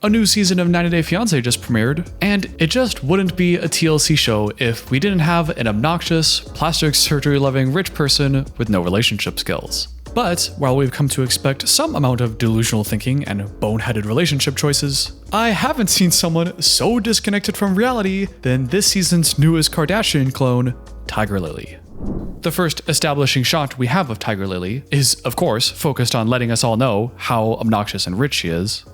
A new season of 90 Day Fiance just premiered, and it just wouldn't be a TLC show if we didn't have an obnoxious, plastic surgery-loving rich person with no relationship skills. But while we've come to expect some amount of delusional thinking and boneheaded relationship choices, I haven't seen someone so disconnected from reality than this season's newest Kardashian clone, Tigerlily. The first establishing shot we have of Tigerlily is, of course, focused on letting us all know how obnoxious and rich she is.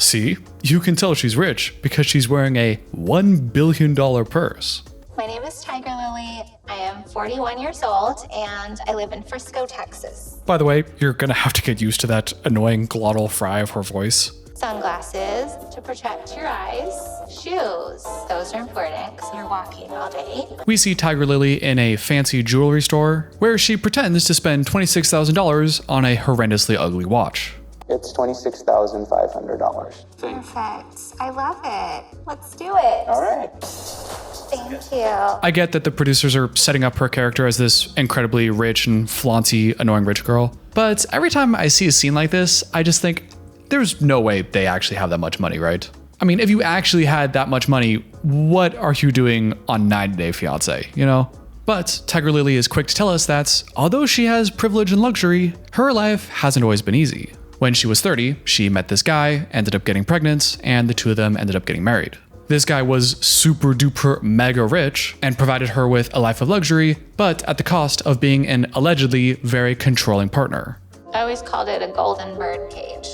See, you can tell she's rich because she's wearing a $1 billion purse. My name is Tigerlily. I am 41 years old and I live in Frisco, Texas. By the way, you're gonna have to get used to that annoying glottal fry of her voice. Sunglasses to protect your eyes. Shoes. Those are important because you're walking all day. We see Tigerlily in a fancy jewelry store where she pretends to spend $26,000 on a horrendously ugly watch. It's $26,500. Perfect. I love it. Let's do it. All right. Thank you. I get that the producers are setting up her character as this incredibly rich and flaunty, annoying rich girl, but every time I see a scene like this, I just think, there's no way they actually have that much money, right? I mean, if you actually had that much money, what are you doing on 90 Day Fiance, you know? But Tigerlily is quick to tell us that, although she has privilege and luxury, her life hasn't always been easy. When she was 30, she met this guy, ended up getting pregnant, and the two of them ended up getting married. This guy was super duper mega rich and provided her with a life of luxury, but at the cost of being an allegedly very controlling partner. I always called it a golden bird cage.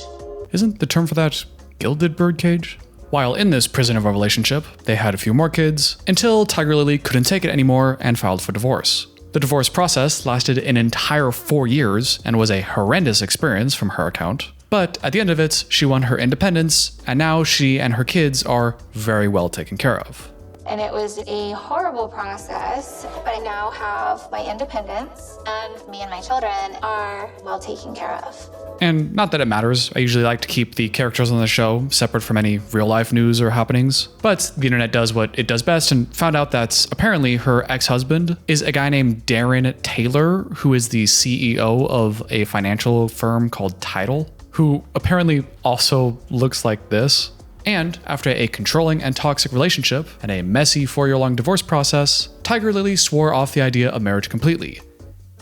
Isn't the term for that gilded birdcage? While in this prison of a relationship, they had a few more kids, until Tigerlily couldn't take it anymore and filed for divorce. The divorce process lasted an entire 4 years and was a horrendous experience from her account. But at the end of it, she won her independence, and now she and her kids are very well taken care of. And it was a horrible process, but I now have my independence and me and my children are well taken care of. And not that it matters, I usually like to keep the characters on the show separate from any real life news or happenings, but the internet does what it does best and found out that apparently her ex-husband is a guy named Darren Taylor, who is the CEO of a financial firm called Tidal, who apparently also looks like this. And after a controlling and toxic relationship and a messy 4-year-long divorce process, Tigerlily swore off the idea of marriage completely.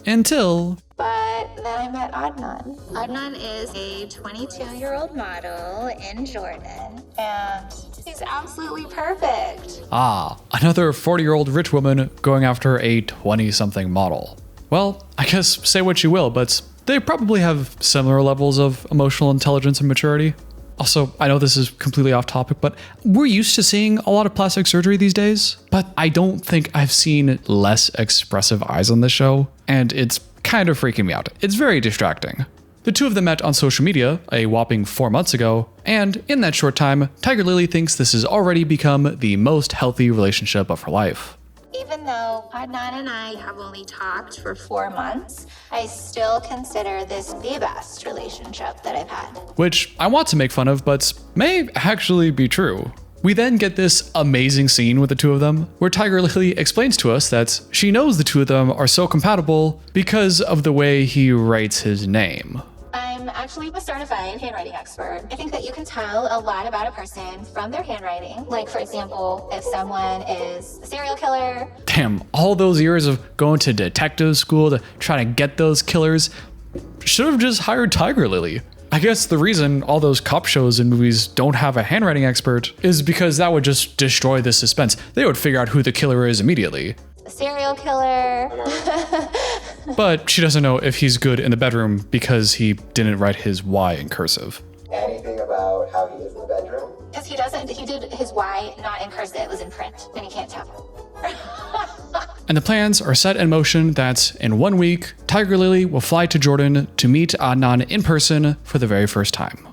Until... But then I met Adnan. Adnan is a 22-year-old model in Jordan, and he's absolutely perfect. Ah, another 40-year-old rich woman going after a 20-something model. Well, I guess say what you will, but they probably have similar levels of emotional intelligence and maturity. Also, I know this is completely off topic, but we're used to seeing a lot of plastic surgery these days, but I don't think I've seen less expressive eyes on this show, and it's kind of freaking me out. It's very distracting. The two of them met on social media a whopping 4 months ago, and in that short time, Tigerlily thinks this has already become the most healthy relationship of her life. Even though Adnan and I have only talked for 4 months, I still consider this the best relationship that I've had. Which I want to make fun of, but may actually be true. We then get this amazing scene with the two of them, where Tigerlily explains to us that she knows the two of them are so compatible because of the way he writes his name. I'm actually a certified handwriting expert. I think that you can tell a lot about a person from their handwriting. Like, for example, if someone is a serial killer. Damn, all those years of going to detective school to try to get those killers, should have just hired Tigerlily. I guess the reason all those cop shows and movies don't have a handwriting expert is because that would just destroy the suspense. They would figure out who the killer is immediately. A serial killer. But she doesn't know if he's good in the bedroom because he didn't write his Y in cursive. Anything about how he is in the bedroom? Because he did his Y not in cursive, it was in print, and he can't tell. And the plans are set in motion that in 1 week, Tigerlily will fly to Jordan to meet Adnan in person for the very first time.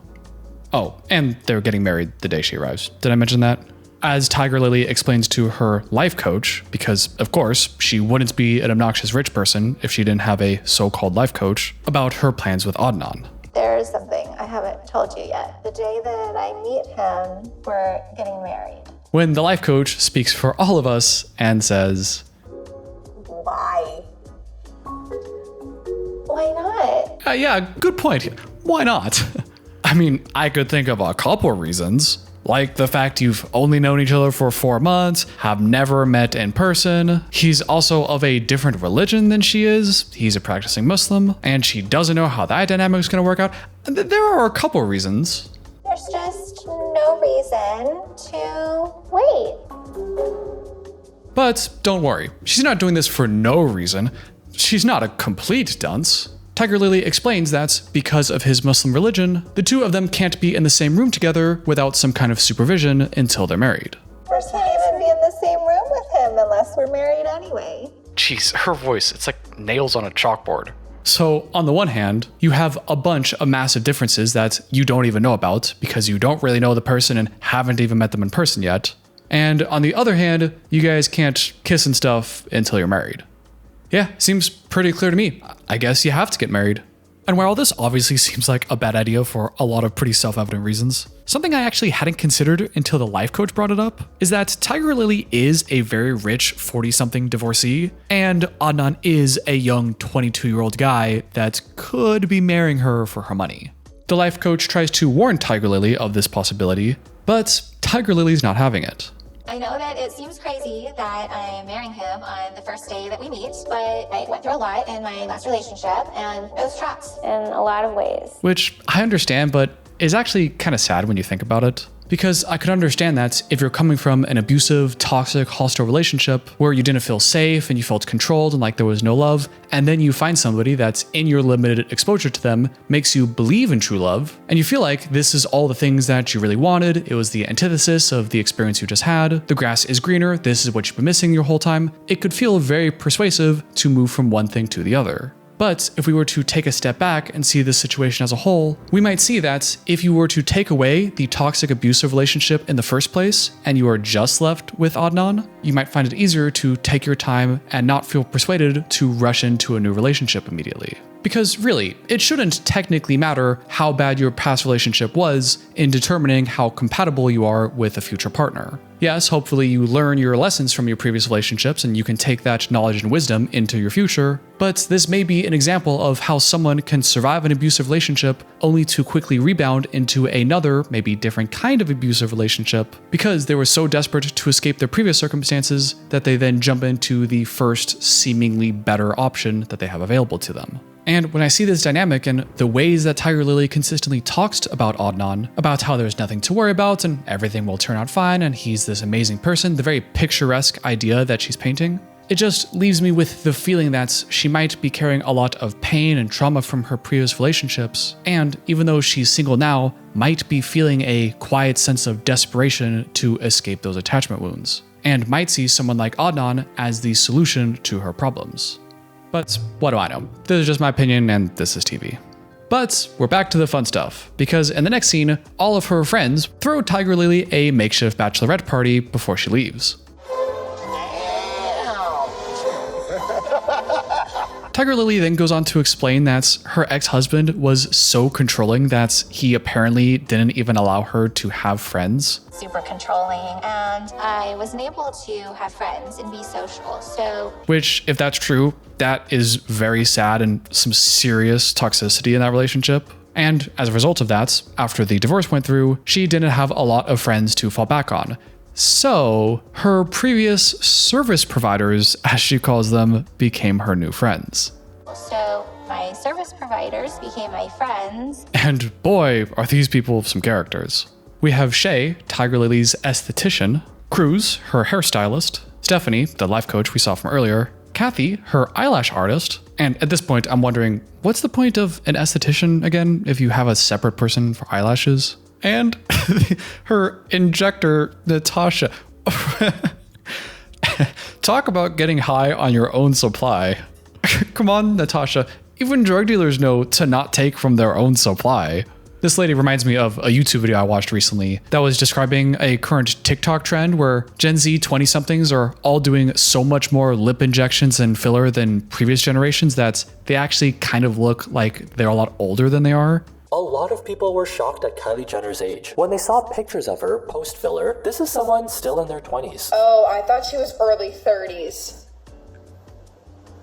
Oh, and they're getting married the day she arrives. Did I mention that? As Tigerlily explains to her life coach, because of course she wouldn't be an obnoxious rich person if she didn't have a so-called life coach, about her plans with Adnan. There's something I haven't told you yet. The day that I meet him, we're getting married. When the life coach speaks for all of us and says, Why? Why not? Yeah, good point. Why not? I mean, I could think of a couple reasons. Like the fact you've only known each other for 4 months, have never met in person. He's also of a different religion than she is. He's a practicing Muslim, and she doesn't know how that dynamic is going to work out. There are a couple reasons. There's just no reason to wait. But don't worry, she's not doing this for no reason. She's not a complete dunce. Tigerlily explains that because of his Muslim religion, the two of them can't be in the same room together without some kind of supervision until they're married. We can't even be in the same room with him unless we're married anyway. Jeez, her voice, it's like nails on a chalkboard. So on the one hand, you have a bunch of massive differences that you don't even know about because you don't really know the person and haven't even met them in person yet. And on the other hand, you guys can't kiss and stuff until you're married. Yeah, seems pretty clear to me. I guess you have to get married. And while this obviously seems like a bad idea for a lot of pretty self-evident reasons, something I actually hadn't considered until the life coach brought it up is that Tigerlily is a very rich 40-something divorcee, and Adnan is a young 22-year-old guy that could be marrying her for her money. The life coach tries to warn Tigerlily of this possibility, but Tigerlily's not having it. I know that it seems crazy that I'm marrying him on the first day that we meet, but I went through a lot in my last relationship and I was trapped in a lot of ways. Which I understand, but is actually kind of sad when you think about it. Because I could understand that if you're coming from an abusive, toxic, hostile relationship where you didn't feel safe and you felt controlled and like there was no love, and then you find somebody that's in your limited exposure to them makes you believe in true love, and you feel like this is all the things that you really wanted, it was the antithesis of the experience you just had, the grass is greener, this is what you've been missing your whole time, it could feel very persuasive to move from one thing to the other. But if we were to take a step back and see this situation as a whole, we might see that if you were to take away the toxic abusive relationship in the first place and you are just left with Adnan, you might find it easier to take your time and not feel persuaded to rush into a new relationship immediately. Because really, it shouldn't technically matter how bad your past relationship was in determining how compatible you are with a future partner. Yes, hopefully you learn your lessons from your previous relationships and you can take that knowledge and wisdom into your future, but this may be an example of how someone can survive an abusive relationship only to quickly rebound into another, maybe different kind of abusive relationship because they were so desperate to escape their previous circumstances that they then jump into the first seemingly better option that they have available to them. And when I see this dynamic and the ways that Tigerlily consistently talks about Adnan, about how there's nothing to worry about and everything will turn out fine and he's this amazing person, the very picturesque idea that she's painting, it just leaves me with the feeling that she might be carrying a lot of pain and trauma from her previous relationships, and even though she's single now, might be feeling a quiet sense of desperation to escape those attachment wounds, and might see someone like Adnan as the solution to her problems. But what do I know? This is just my opinion and this is TV. But we're back to the fun stuff, because in the next scene, all of her friends throw Tigerlily a makeshift bachelorette party before she leaves. Tigerlily then goes on to explain that her ex-husband was so controlling that he apparently didn't even allow her to have friends. Super controlling, and I wasn't able to have friends and be social, so... Which, if that's true, that is very sad and some serious toxicity in that relationship. And as a result of that, after the divorce went through, she didn't have a lot of friends to fall back on. So her previous service providers, as she calls them, became her new friends. So my service providers became my friends. And boy, are these people some characters. We have Shay, Tigerlily's esthetician, Cruz, her hairstylist, Stephanie, the life coach we saw from earlier, Kathy, her eyelash artist, and at this point I'm wondering, what's the point of an esthetician again if you have a separate person for eyelashes? And her injector, Natasha. Talk about getting high on your own supply. Come on, Natasha. Even drug dealers know to not take from their own supply. This lady reminds me of a YouTube video I watched recently that was describing a current TikTok trend where Gen Z 20-somethings are all doing so much more lip injections and filler than previous generations that they actually kind of look like they're a lot older than they are. A lot of people were shocked at Kylie Jenner's age when they saw pictures of her post-filler. This is someone still in their 20s. Oh, I thought she was early 30s.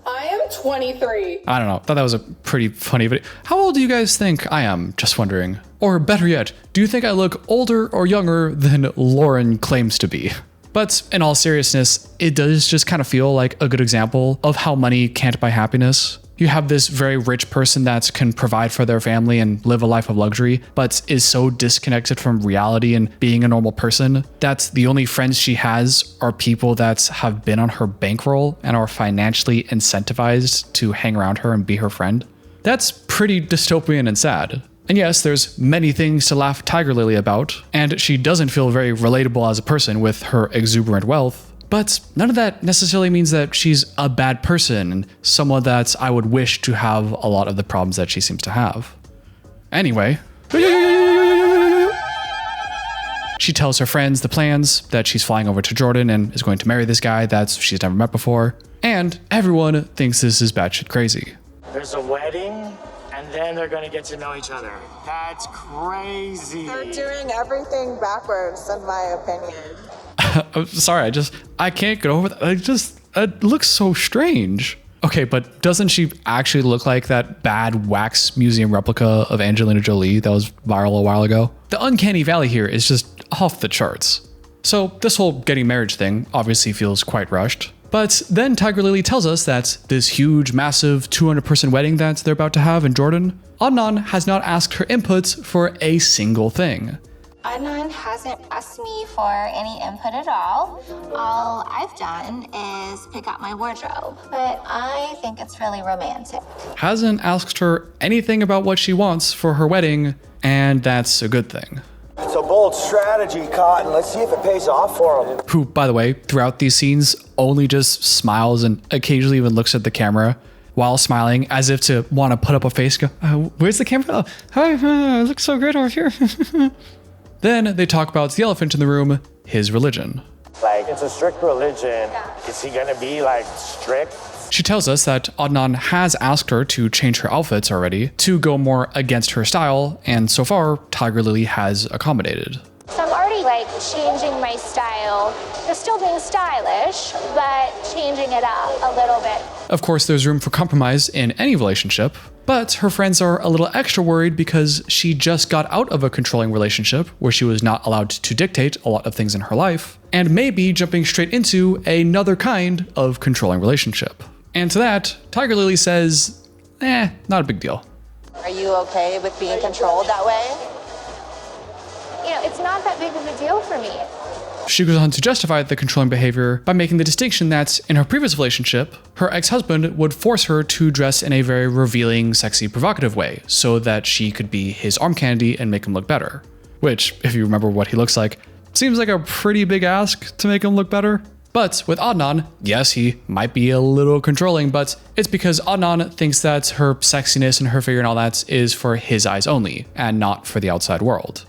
I am 23. I don't know. Thought that was a pretty funny video. How old do you guys think I am? Just wondering. Or better yet, do you think I look older or younger than Loren claims to be? But in all seriousness, it does just kind of feel like a good example of how money can't buy happiness. You have this very rich person that can provide for their family and live a life of luxury, but is so disconnected from reality and being a normal person that the only friends she has are people that have been on her bankroll and are financially incentivized to hang around her and be her friend. That's pretty dystopian and sad. And yes, there's many things to laugh Tigerlily about, and she doesn't feel very relatable as a person with her exuberant wealth. But none of that necessarily means that she's a bad person and someone that I would wish to have a lot of the problems that she seems to have. Anyway, she tells her friends the plans, that she's flying over to Jordan and is going to marry this guy that she's never met before. And everyone thinks this is batshit crazy. There's a wedding, and then they're gonna get to know each other. That's crazy. They're doing everything backwards, in my opinion. I'm sorry, I can't get over that. It looks so strange. Okay, but doesn't she actually look like that bad wax museum replica of Angelina Jolie that was viral a while ago? The uncanny valley here is just off the charts. So this whole getting married thing obviously feels quite rushed. But then Tigerlily tells us that this huge, massive 200-person wedding that they're about to have in Jordan, Adnan has not asked her input for a single thing. Adnan hasn't asked me for any input at all. All I've done is pick out my wardrobe, but I think it's really romantic. Hasn't asked her anything about what she wants for her wedding, and that's a good thing. It's a bold strategy, Cotton. Let's see if it pays off for him. Who, by the way, throughout these scenes only just smiles and occasionally even looks at the camera while smiling as if to want to put up a face. Go, where's the camera? Oh, hi, it looks so great over here. Then they talk about the elephant in the room, his religion. Like, it's a strict religion. Is he gonna be, like, strict? She tells us that Adnan has asked her to change her outfits already to go more against her style, and so far, Tigerlily has accommodated. So I'm already like changing my style. They're still being stylish, but changing it up a little bit. Of course, there's room for compromise in any relationship, but her friends are a little extra worried because she just got out of a controlling relationship where she was not allowed to dictate a lot of things in her life, and may be jumping straight into another kind of controlling relationship. And to that, Tigerlily says, not a big deal. Are you okay with being controlled that way? You know, it's not that big of a deal for me. She goes on to justify the controlling behavior by making the distinction that in her previous relationship, her ex-husband would force her to dress in a very revealing, sexy, provocative way so that she could be his arm candy and make him look better. Which, if you remember what he looks like, seems like a pretty big ask to make him look better. But with Adnan, yes, he might be a little controlling, but it's because Adnan thinks that her sexiness and her figure and all that is for his eyes only and not for the outside world.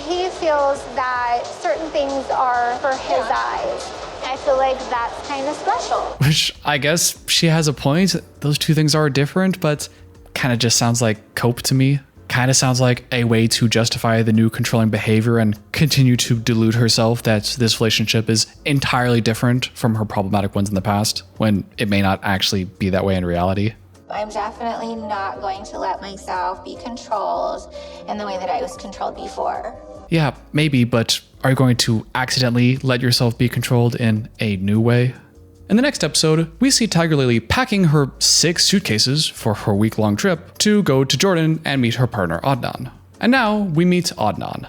He feels that certain things are for his eyes. I feel like that's kind of special. Which I guess she has a point. Those two things are different, but kind of just sounds like cope to me. Kind of sounds like a way to justify the new controlling behavior and continue to delude herself that this relationship is entirely different from her problematic ones in the past, when it may not actually be that way in reality. I'm definitely not going to let myself be controlled in the way that I was controlled before. Yeah, maybe, but are you going to accidentally let yourself be controlled in a new way? In the next episode, we see Tigerlily packing her 6 suitcases for her week-long trip to go to Jordan and meet her partner Adnan. And now we meet Adnan.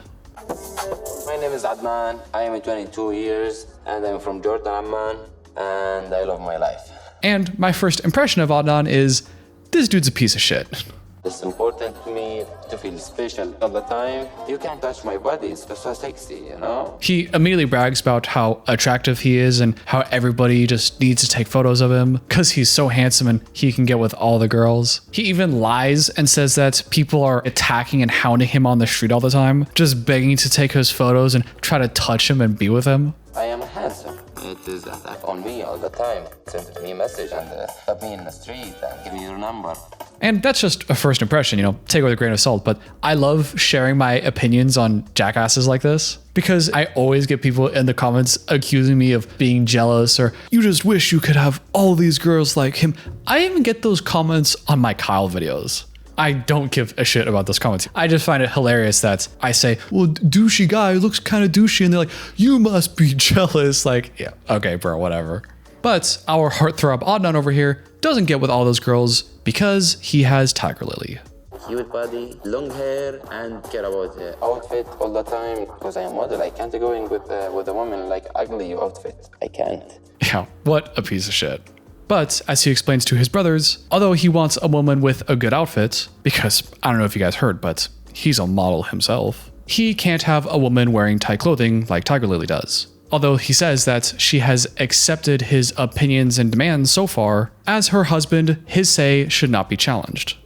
My name is Adnan. I am 22 years and I'm from Jordan, Amman, and I love my life. And my first impression of Adnan is, this dude's a piece of shit. It's important to me to feel special all the time. You can't touch my body, it's so sexy, you know? He immediately brags about how attractive he is and how everybody just needs to take photos of him because he's so handsome and he can get with all the girls. He even lies and says that people are attacking and hounding him on the street all the time, just begging to take his photos and try to touch him and be with him. I am handsome. It is attack on me all the time. Send me a message and stop me in the street and give me your number. And that's just a first impression, take it with a grain of salt. But I love sharing my opinions on jackasses like this because I always get people in the comments accusing me of being jealous or you just wish you could have all these girls like him. I even get those comments on my Kyle videos. I don't give a shit about those comments. I just find it hilarious that I say, well, douchey guy looks kind of douchey. And they're like, you must be jealous. Like, yeah, okay, bro, whatever. But our heartthrob Adnan over here doesn't get with all those girls because he has Tigerlily. Cute body, long hair, and care about the outfit all the time. Because I am model, I can't go in with a woman like ugly outfit. I can't. Yeah, what a piece of shit. But as he explains to his brothers, although he wants a woman with a good outfit, because I don't know if you guys heard, but he's a model himself, he can't have a woman wearing tight clothing like Tigerlily does. Although he says that she has accepted his opinions and demands so far, as her husband, his say should not be challenged.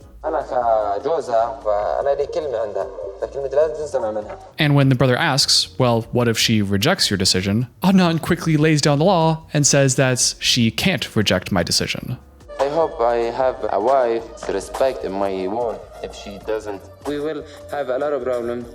And when the brother asks, well, what if she rejects your decision? Adnan quickly lays down the law and says that she can't reject my decision. I hope I have a wife to respect my word. If she doesn't, we will have a lot of problems.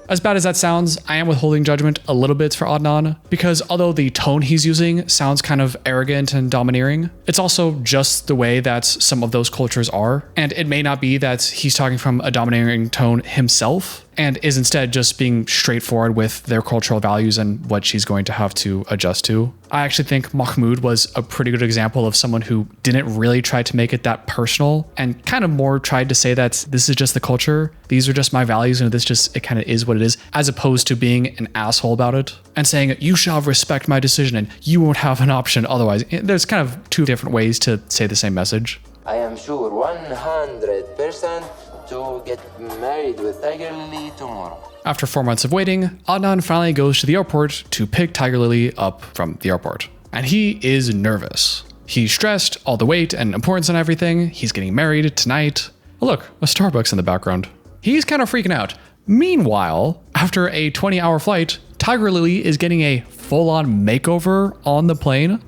As bad as that sounds, I am withholding judgment a little bit for Adnan, because although the tone he's using sounds kind of arrogant and domineering, it's also just the way that some of those cultures are. And it may not be that he's talking from a domineering tone himself, and is instead just being straightforward with their cultural values and what she's going to have to adjust to. I actually think Mahmoud was a pretty good example of someone who didn't really try to make it that personal and kind of more tried to say that this is just the culture, these are just my values, and it kind of is what it is, as opposed to being an asshole about it and saying, you shall respect my decision and you won't have an option otherwise. There's kind of two different ways to say the same message. I am sure 100% to get married with Tigerlily tomorrow. After 4 months of waiting, Adnan finally goes to the airport to pick Tigerlily up from the airport. And he is nervous. He's stressed, all the weight and importance on everything. He's getting married tonight. Oh, look, a Starbucks in the background. He's kind of freaking out. Meanwhile, after a 20-hour flight, Tigerlily is getting a full-on makeover on the plane.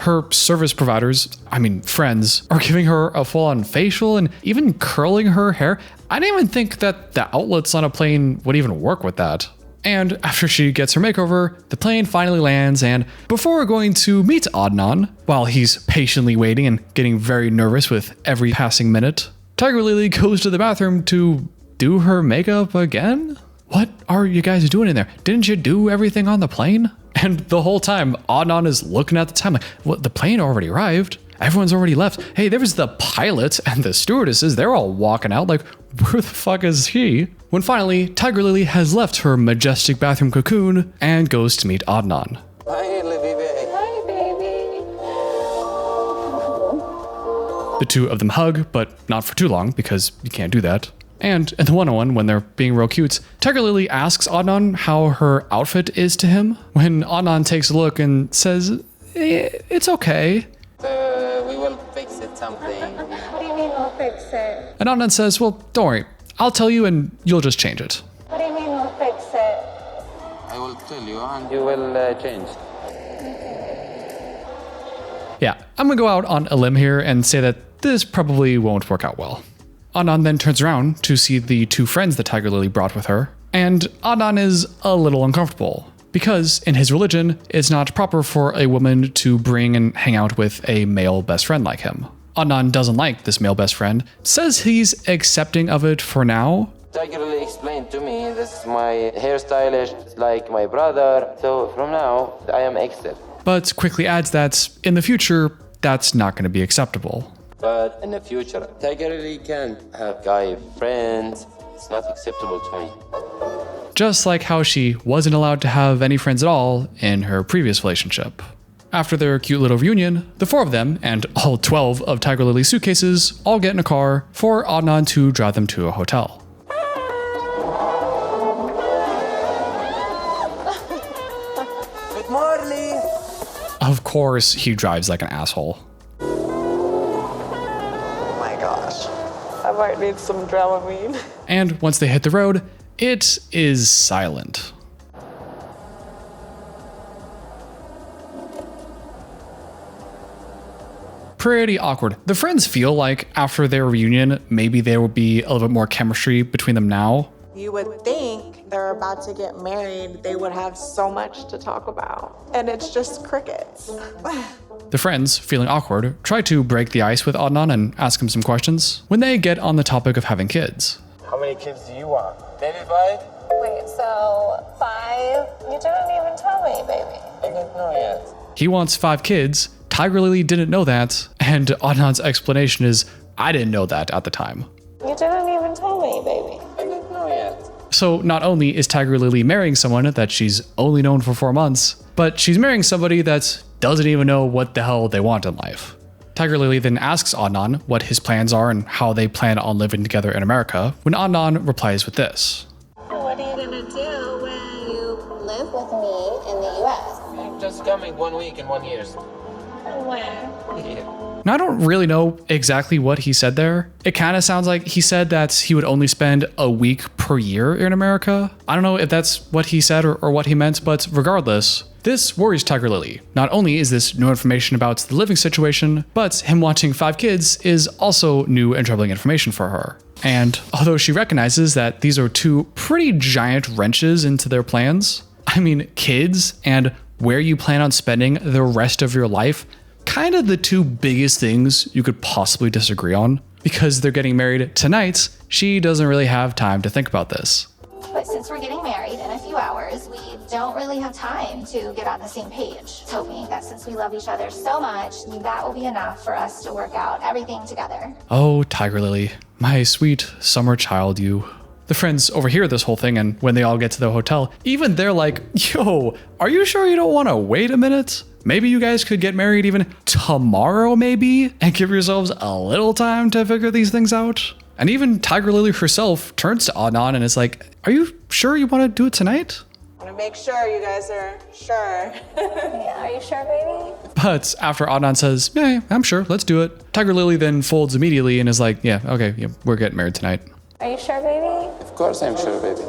Her service providers, friends, are giving her a full-on facial and even curling her hair. I didn't even think that the outlets on a plane would even work with that. And after she gets her makeover, the plane finally lands, and before going to meet Adnan, while he's patiently waiting and getting very nervous with every passing minute, Tigerlily goes to the bathroom to do her makeup again? What are you guys doing in there? Didn't you do everything on the plane? And the whole time, Adnan is looking at the time like, what, the plane already arrived? Everyone's already left. Hey, there was the pilot and the stewardesses. They're all walking out like, where the fuck is he? When finally, Tigerlily has left her majestic bathroom cocoon and goes to meet Adnan. Hi, baby. Hi, baby. The two of them hug, but not for too long because you can't do that. And in the one-on-one, when they're being real cute, Tigerlily asks Adnan how her outfit is to him, when Adnan takes a look and says, it's okay. We will fix it something. What do you mean we'll fix it? And Adnan says, well, don't worry, I'll tell you and you'll just change it. What do you mean we'll fix it? I will tell you and you will change. Yeah, I'm gonna go out on a limb here and say that this probably won't work out well. Adnan then turns around to see the two friends that Tigerlily brought with her, and Adnan is a little uncomfortable, because in his religion, it's not proper for a woman to bring and hang out with a male best friend like him. Adnan doesn't like this male best friend, says he's accepting of it for now. Tigerlily explained to me this is my hairstylist, like my brother, so from now I am extra. But quickly adds that in the future, that's not going to be acceptable. But in the future, Tigerlily can have guy friends. It's not acceptable to me. Just like how she wasn't allowed to have any friends at all in her previous relationship. After their cute little reunion, the four of them, and all 12 of Tigerlily's suitcases, all get in a car for Adnan to drive them to a hotel. Good morning. Of course, he drives like an asshole. I might need some Dramamine. And once they hit the road, it is silent. pretty awkward. The friends feel like after their reunion, maybe there will be a little bit more chemistry between them now. You would think they're about to get married, they would have so much to talk about. And it's just crickets. The friends, feeling awkward, try to break the ice with Adnan and ask him some questions when they get on the topic of having kids. How many kids do you want? Maybe 5? Wait, so 5? You didn't even tell me, baby. I don't know yet. He wants 5 kids. Tigerlily didn't know that, and Adnan's explanation is, I didn't know that at the time. You didn't even tell me, baby. I don't know yet. So not only is Tigerlily marrying someone that she's only known for 4 months, but she's marrying somebody that doesn't even know what the hell they want in life. Tigerlily then asks Adnan what his plans are and how they plan on living together in America, when Adnan replies with this. What are you gonna do when you live with me in the US? I'm just coming 1 week in 1 year. When? Yeah. Now, I don't really know exactly what he said there. It kind of sounds like he said that he would only spend a week per year in America. I don't know if that's what he said or what he meant, but regardless, this worries Tigerlily. Not only is this new information about the living situation, but him wanting 5 kids is also new and troubling information for her. And although she recognizes that these are 2 pretty giant wrenches into their plans, I mean, kids and where you plan on spending the rest of your life, kind of the 2 biggest things you could possibly disagree on. Because they're getting married tonight, she doesn't really have time to think about this. But since we're getting married in a few hours, we don't really have time to get on the same page. Hoping that since we love each other so much, that will be enough for us to work out everything together. Oh, Tigerlily, my sweet summer child, you. The friends overhear this whole thing, and when they all get to the hotel, even they're like, yo, are you sure you don't want to wait a minute? Maybe you guys could get married even tomorrow, maybe, and give yourselves a little time to figure these things out? And even Tigerlily herself turns to Adnan and is like, are you sure you want to do it tonight? I want to make sure you guys are sure. Yeah, are you sure, baby? But after Adnan says, yeah, I'm sure, let's do it, Tigerlily then folds immediately and is like, yeah, okay, yeah, we're getting married tonight. Are you sure, baby? Of course I'm sure, baby.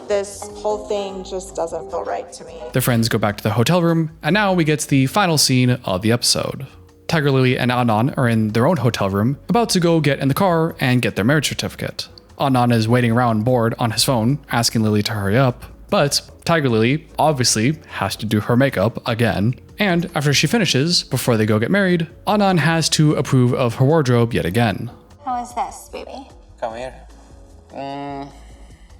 This whole thing just doesn't feel right to me. The friends go back to the hotel room, and now we get to the final scene of the episode. Tigerlily and Adnan are in their own hotel room, about to go get in the car and get their marriage certificate. Adnan is waiting around bored on his phone, asking Lily to hurry up, but Tigerlily obviously has to do her makeup again. And after she finishes, before they go get married, Adnan has to approve of her wardrobe yet again. How is this, baby? Come here.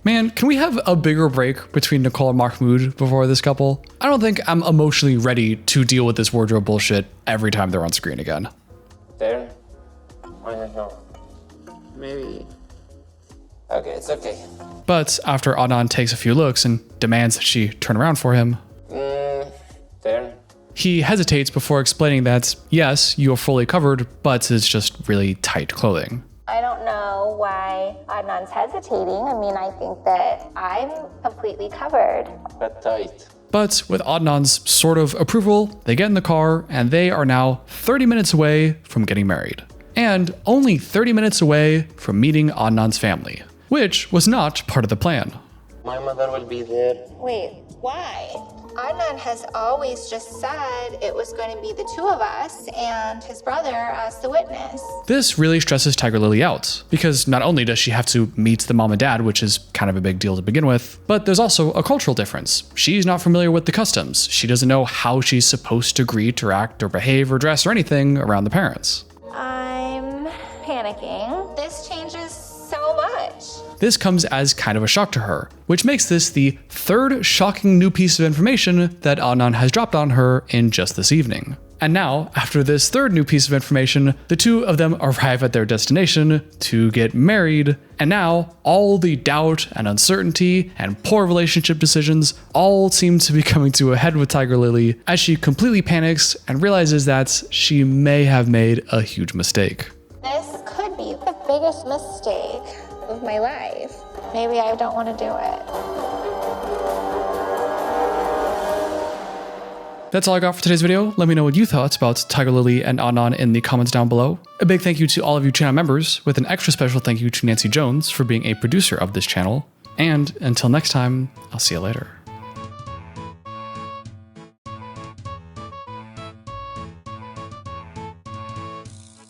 Man, can we have a bigger break between Nicole and Mahmoud before this couple? I don't think I'm emotionally ready to deal with this wardrobe bullshit every time they're on screen again. There? I don't know. Maybe. Okay, it's okay. But after Adnan takes a few looks and demands that she turn around for him, There? he hesitates before explaining that, yes, you're fully covered, but it's just really tight clothing. I don't know why Adnan's hesitating. I mean, I think that I'm completely covered. But tight. But with Adnan's sort of approval, they get in the car and they are now 30 minutes away from getting married. And only 30 minutes away from meeting Adnan's family, which was not part of the plan. My mother will be there. Wait, why? Adnan has always just said it was going to be the 2 of us and his brother as the witness. This really stresses Tigerlily out, because not only does she have to meet the mom and dad, which is kind of a big deal to begin with, but there's also a cultural difference. She's not familiar with the customs. She doesn't know how she's supposed to greet or act or behave or dress or anything around the parents. I'm panicking. This changes so much. This comes as kind of a shock to her, which makes this the 3rd shocking new piece of information that Adnan has dropped on her in just this evening. And now, after this 3rd new piece of information, the 2 of them arrive at their destination to get married, and now all the doubt and uncertainty and poor relationship decisions all seem to be coming to a head with Tigerlily as she completely panics and realizes that she may have made a huge mistake. This could be the biggest mistake of my life. Maybe I don't want to do it. That's all I got for today's video. Let me know what you thought about Tigerlily and Adnan in the comments down below. A big thank you to all of you channel members, with an extra special thank you to Nancy Jones for being a producer of this channel. And until next time, I'll see you later.